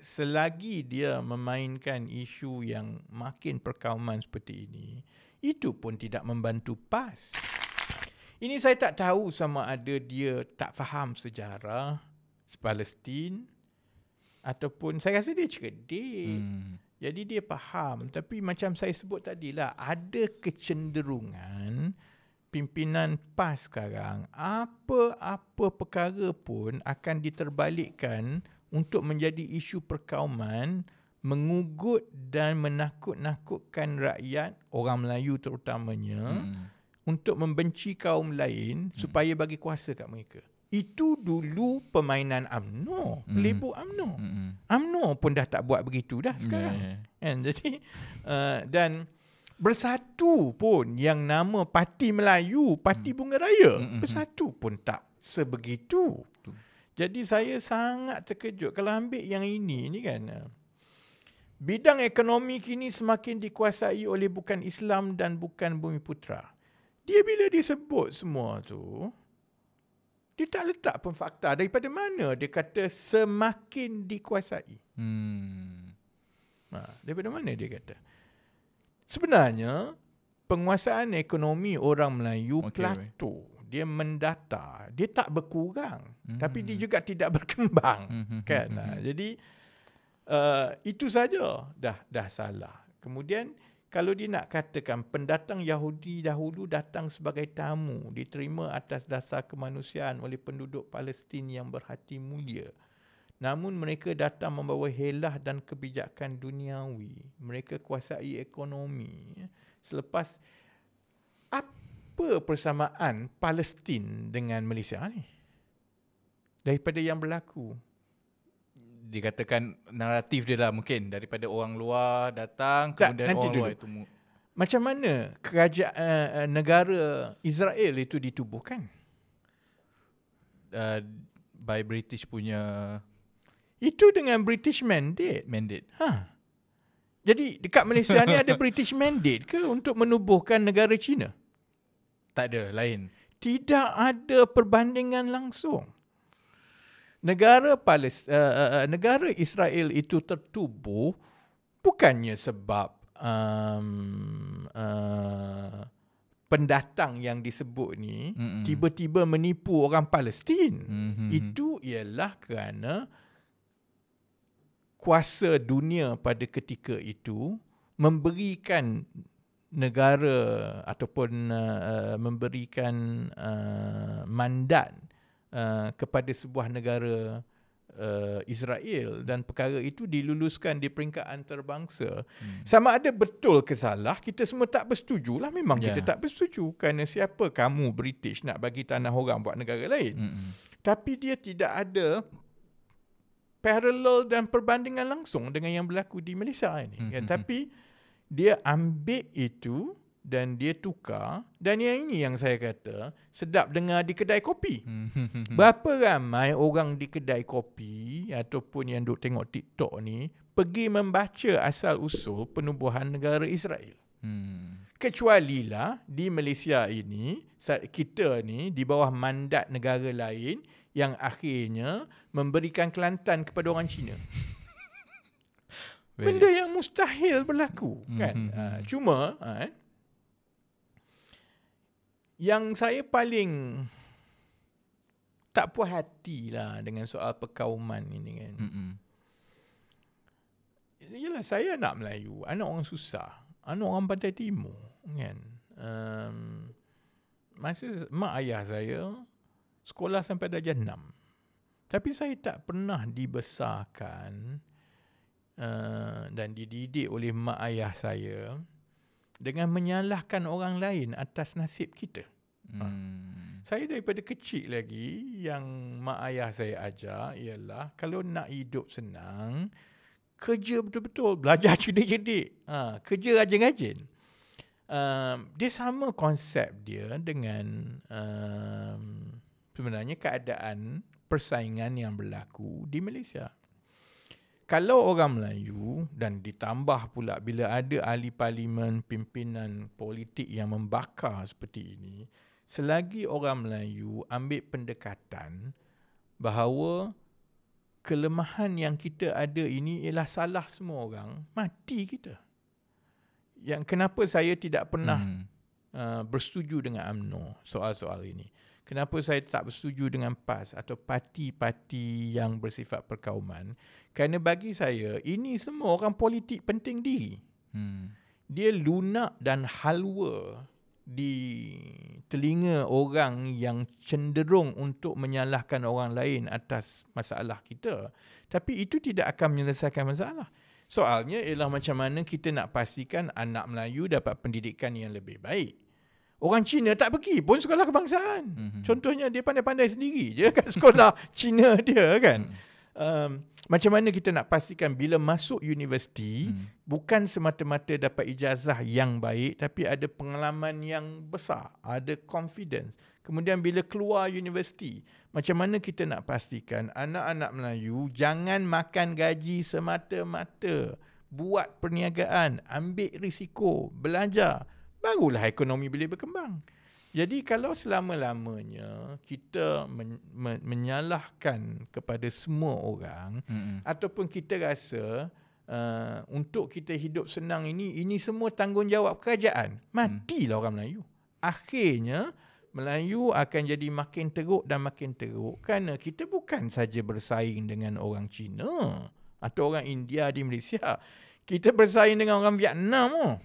selagi dia memainkan isu yang makin perkauman seperti ini, itu pun tidak membantu PAS. Ini saya tak tahu sama ada dia tak faham sejarah Palestin ataupun saya rasa dia cerdik. Jadi dia faham. Tapi macam saya sebut tadilah, ada kecenderungan pimpinan PAS sekarang, apa-apa perkara pun akan diterbalikkan untuk menjadi isu perkauman, mengugut dan menakut-nakutkan rakyat, orang Melayu terutamanya, untuk membenci kaum lain supaya bagi kuasa kat mereka. Itu dulu permainan UMNO, playbook UMNO. UMNO pun dah tak buat begitu dah sekarang. Kan? Jadi dan bersatu pun yang nama Parti Melayu, Parti Bunga Raya, bersatu pun tak sebegitu. Jadi saya sangat terkejut kalau ambil yang ini kan. Bidang ekonomi kini semakin dikuasai oleh bukan Islam dan bukan Bumiputera. Dia bila disebut semua tu, dia tak letak pun fakta daripada mana dia kata semakin dikuasai. Daripada mana dia kata? Sebenarnya, penguasaan ekonomi orang Melayu plateau. Dia mendata. Dia tak berkurang. Tapi dia juga tidak berkembang. Kan? Jadi, itu saja dah salah. Kemudian, kalau dia nak katakan pendatang Yahudi dahulu datang sebagai tamu, diterima atas dasar kemanusiaan oleh penduduk Palestin yang berhati mulia. Namun mereka datang membawa helah dan kebijakan duniawi. Mereka kuasai ekonomi. Selepas, apa persamaan Palestin dengan Malaysia ni? Daripada yang berlaku. Dikatakan naratif dia lah mungkin. Daripada orang luar datang, kemudian orang luar itu... Macam mana kerajaan negara Israel itu ditubuhkan? By British punya... Itu dengan British mandate. Jadi dekat Malaysia ni ada British mandate ke untuk menubuhkan negara China? Tak ada, lain. Tidak ada perbandingan langsung. Negara Israel itu tertubuh bukannya sebab pendatang yang disebut ni tiba-tiba menipu orang Palestin. Itu ialah kerana kuasa dunia pada ketika itu memberikan negara ataupun memberikan mandat kepada sebuah negara Israel dan perkara itu diluluskan di peringkat antarabangsa. Sama ada betul ke salah, kita semua tak bersetuju lah. Memang kita tak bersetuju kerana siapa kamu British nak bagi tanah orang buat negara lain. Tapi dia tidak ada parallel dan perbandingan langsung dengan yang berlaku di Malaysia ini. Tapi dia ambil itu dan dia tukar. Dan yang ini yang saya kata sedap dengar di kedai kopi. Berapa ramai orang di kedai kopi ataupun yang duk tengok TikTok ni pergi membaca asal usul penubuhan negara Israel. Kecuali lah di Malaysia ini, kita ni di bawah mandat negara lain yang akhirnya memberikan Kelantan kepada orang Cina. Benda yang mustahil berlaku. Kan? Cuma, yang saya paling tak puas hati lah dengan soal perkauman ini kan. Yalah, saya anak Melayu, anak orang susah, anak orang Pantai Timur. Kan? Masa mak ayah saya sekolah sampai darjah 6. Tapi saya tak pernah dibesarkan dan dididik oleh mak ayah saya dengan menyalahkan orang lain atas nasib kita. Saya daripada kecil lagi, yang mak ayah saya ajar ialah kalau nak hidup senang, kerja betul-betul, belajar cerdik-cerdik, kerja rajin-rajin. Dia sama konsep dia dengan sebenarnya keadaan persaingan yang berlaku di Malaysia. Kalau orang Melayu dan ditambah pula bila ada ahli parlimen, pimpinan politik yang membakar seperti ini, selagi orang Melayu ambil pendekatan bahawa kelemahan yang kita ada ini ialah salah semua orang, mati kita. Yang kenapa saya tidak pernah bersetuju dengan UMNO soal-soal ini. Kenapa saya tak bersetuju dengan PAS atau parti-parti yang bersifat perkauman? Kerana bagi saya, ini semua orang politik penting diri. Dia lunak dan halwa di telinga orang yang cenderung untuk menyalahkan orang lain atas masalah kita. Tapi itu tidak akan menyelesaikan masalah. Soalnya ialah macam mana kita nak pastikan anak Melayu dapat pendidikan yang lebih baik. Orang Cina tak pergi pun sekolah kebangsaan. Contohnya dia pandai-pandai sendiri je kat sekolah Cina dia kan. Macam mana kita nak pastikan bila masuk universiti bukan semata-mata dapat ijazah yang baik tapi ada pengalaman yang besar, ada confidence. Kemudian bila keluar universiti, macam mana kita nak pastikan anak-anak Melayu jangan makan gaji semata-mata, buat perniagaan, ambil risiko, belajar, barulah ekonomi boleh berkembang. Jadi kalau selama-lamanya kita menyalahkan kepada semua orang ataupun kita rasa untuk kita hidup senang ini semua tanggungjawab kerajaan, matilah orang Melayu. Akhirnya Melayu akan jadi makin teruk dan makin teruk kerana kita bukan saja bersaing dengan orang Cina atau orang India di Malaysia. Kita bersaing dengan orang Vietnam.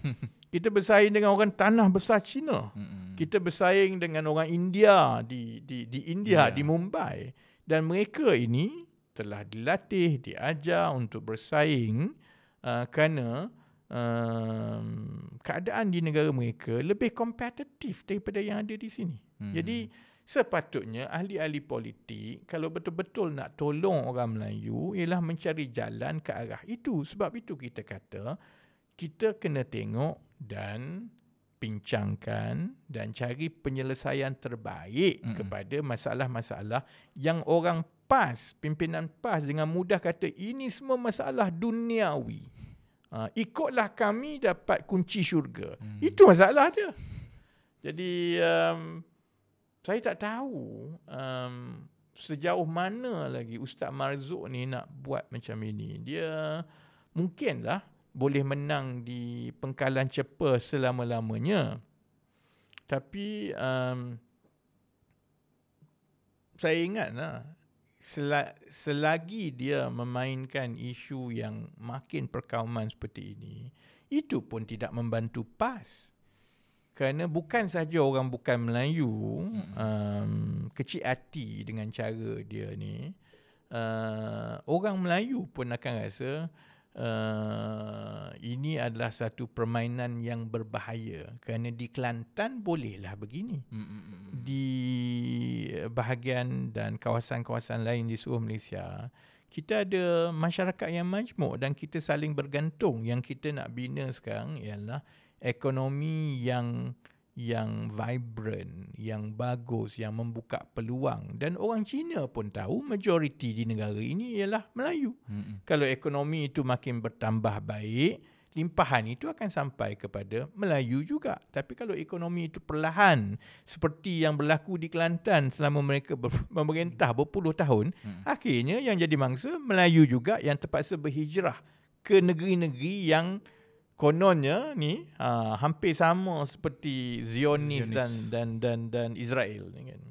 Kita bersaing dengan orang tanah besar Cina. Kita bersaing dengan orang India di India, di Mumbai. Dan mereka ini telah dilatih, diajar untuk bersaing kerana keadaan di negara mereka lebih kompetitif daripada yang ada di sini. Jadi sepatutnya ahli-ahli politik kalau betul-betul nak tolong orang Melayu ialah mencari jalan ke arah itu. Sebab itu kita kata kita kena tengok dan bincangkan dan cari penyelesaian terbaik kepada masalah-masalah yang orang PAS, pimpinan PAS dengan mudah kata ini semua masalah duniawi. Ikutlah kami dapat kunci syurga. Itu masalah dia. Jadi saya tak tahu sejauh mana lagi Ustaz Marzuq ni nak buat macam ini. Dia mungkinlah boleh menang di pengkalan cepa selama-lamanya. Tapi saya ingatlah selagi dia memainkan isu yang makin perkauman seperti ini, itu pun tidak membantu PAS. Kerana bukan sahaja orang bukan Melayu kecil hati dengan cara dia ni, orang Melayu pun akan rasa ini adalah satu permainan yang berbahaya. Kerana di Kelantan bolehlah begini. Di bahagian dan kawasan-kawasan lain di seluruh Malaysia, kita ada masyarakat yang majmuk dan kita saling bergantung. Yang kita nak bina sekarang ialah ekonomi yang vibrant, yang bagus, yang membuka peluang. Dan orang Cina pun tahu majoriti di negara ini ialah Melayu. Kalau ekonomi itu makin bertambah baik, limpahan itu akan sampai kepada Melayu juga. Tapi kalau ekonomi itu perlahan, seperti yang berlaku di Kelantan selama mereka memerintah berpuluh tahun, akhirnya yang jadi mangsa Melayu juga yang terpaksa berhijrah ke negeri-negeri yang kononnya ni hampir sama seperti Zionis dan Israel kan.